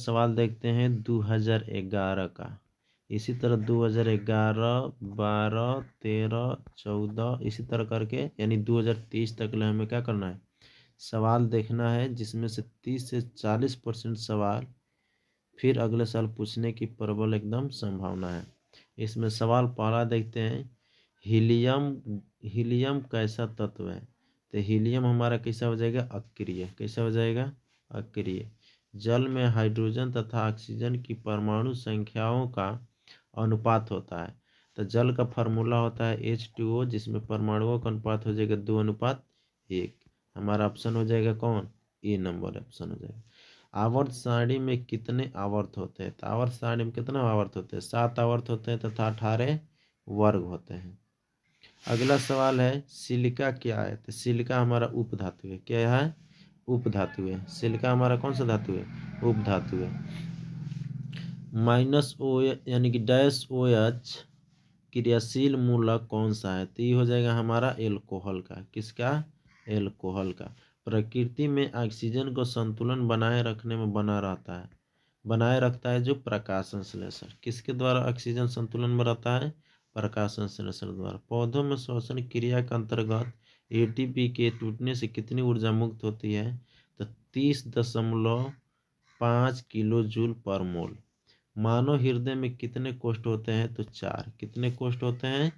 सवाल देखते हैं 2011 का। इसी तरह 2011, 12, 13, 14 इसी तरह करके यानी 2030 तक ले हमें क्या करना है, सवाल देखना है, जिसमें से 30 से 40% सवाल फिर अगले साल पूछने की प्रबल एकदम संभावना है। इसमें सवाल पहला देखते हैं, हीलियम कैसा तत्व है। तो हीलियम हमारा कैसा हो जाएगा, अक्रिय। कैसा हो जाएगा, अक्रिय। जल में हाइड्रोजन तथा ऑक्सीजन की परमाणु संख्याओं का अनुपात होता है। तो जल का फार्मूला होता है H2O, जिसमें परमाणुओं का अनुपात हो जाएगा 2:1। हमारा ऑप्शन हो जाएगा कौन, ए नंबर ऑप्शन हो जाएगा। आवर्त सारणी में कितने आवर्त होते हैं। तो आवर्त सारणी में कितना आवर्त होते हैं, 7 आवर्त होते हैं तथा 18 वर्ग होते हैं। अगला सवाल है, सिलिका क्या है। तो सिलिका हमारा उपधातु है। क्या है, उपधातु है। सिलिका हमारा कौन सा धातु है, उपधातु है। -O यानी कि -OH क्रियाशील मूलक कौन सा है। तो ये हो जाएगा हमारा एल्कोहल का। किसका, एल्कोहल का। प्रकृति में ऑक्सीजन को संतुलन बनाए रखने में बनाए रखता है जो प्रकाश संश्लेषण। किसके द्वारा ऑक्सीजन संतुलन में रहता है, प्रकाश संश्लेषण द्वारा। पौधों में श्वसन क्रिया के अंतर्गत ATP के टूटने से कितनी ऊर्जा मुक्त होती है। तो 30.5 किलो जूल पर मोल। मानव हृदय में कितने कोष्ठ होते हैं। तो 4। कितने कोष्ठ होते हैं,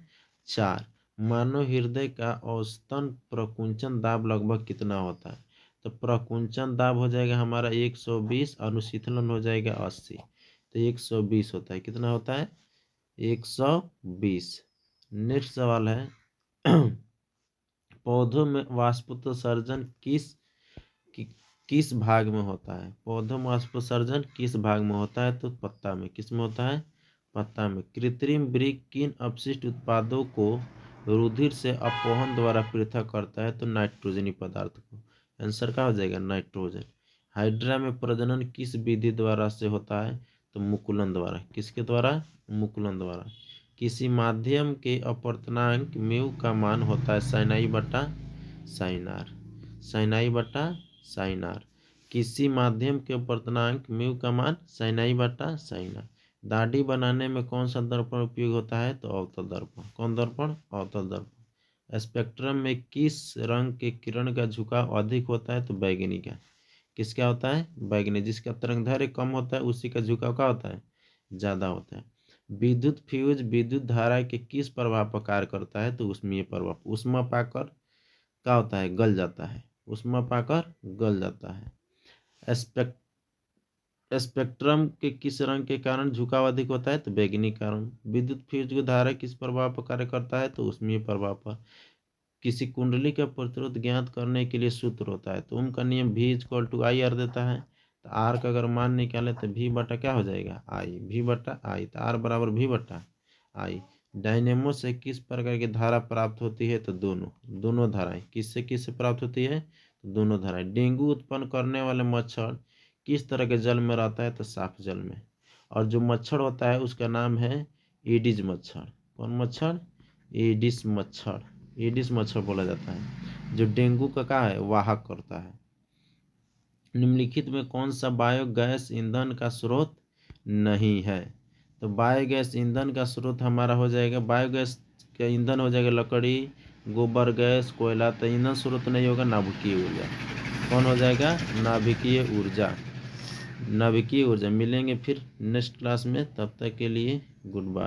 4। मानव हृदय का औसतन प्रकुंचन दाब लगभग कितना होता है। तो प्रकुंचन दाब हो जाएगा हमारा 120, अनुशीतलन हो जाएगा 80। तो 120 होता है। कितना होता है, 120। नेक्स्ट सवाल है पौधों में वाष्पोत्सर्जन किस भाग में होता है। पौधों में वाष्पोत्सर्जन किस भाग में होता है। तो पत्ता में। किस में होता है, पत्ता में। कृत्रिम वृक्क किन अपशिष्ट उत्पादों को रुधिर से अपवहन द्वारा पृथक करता है। तो नाइट्रोजनी पदार्थ को। आंसर क्या हो जाएगा, नाइट्रोजन। हाइड्रा में प्रजनन किस विधि द्वारा से होता है। तो मुकुलन द्वारा। किसके द्वारा, मुकुलन द्वारा। किसी माध्यम के अपवर्तनांक म्यू का मान होता है साइनाई बटा साइनार। साइनाई बटा साइनार। किसी माध्यम के अपवर्तनांक म्यू का मान साइनाई बटा साइनार। दाढ़ी बनाने में कौन सा दर्पण उपयोग होता है। तो अवतल दर्पण। कौन दर्पण, अवतल दर्पण। स्पेक्ट्रम में किस रंग के किरण का झुकाव अधिक होता है। तो बैगनी का। किसका होता है, बैगनी। जिसका तरंगदैर्घ्य कम होता है उसी का झुकाव क्या होता है, ज्यादा होता है। विद्युत फ्यूज विद्युत धारा के किस प्रभाव पर कार्य करता है। तो ऊष्मीय प्रभाव। ऊष्मा पाकर क्या होता है, गल जाता है। ऊष्मा पाकर गल जाता है। स्पेक्ट्रम के किस रंग के कारण झुकाव अधिक होता है। तो बैगनी कारण। विद्युत फ्यूज की धारा किस प्रभाव पर कार्य करता है। तो ऊष्मीय प्रभाव पर। किसी कुंडली का प्रतिरोध ज्ञात करने के लिए सूत्र होता है। तो ओम का नियम V=IR देता है। तो आर का अगर मान निकाले तो V बटा क्या हो जाएगा, आई। V बटा आई। तो आर बराबर V बटा आई। डायनेमो से किस प्रकार की धारा प्राप्त होती है। तो दोनों धाराएं। किससे किससे प्राप्त होती है, तो दोनों धाराएं। डेंगू उत्पन्न करने वाले मच्छर किस तरह के जल में रहता है। तो साफ जल में। और जो मच्छर होता है उसका नाम है एडिस मच्छर। कौन मच्छर, एडिस मच्छर। एडिस मच्छर बोला जाता है, जो डेंगू का क्या है, वाहक करता है। निम्नलिखित में कौन सा बायोगैस ईंधन का स्रोत नहीं है। तो बायोगैस ईंधन का स्रोत हमारा हो जाएगा, बायोगैस का ईंधन हो जाएगा लकड़ी, गोबर गैस, कोयला। तो ईंधन स्रोत नहीं होगा नाभिकीय ऊर्जा। कौन हो जाएगा, नाभिकीय ऊर्जा। नाभिकीय ऊर्जा। मिलेंगे फिर नेक्स्ट क्लास में, तब तक के लिए गुड बाय।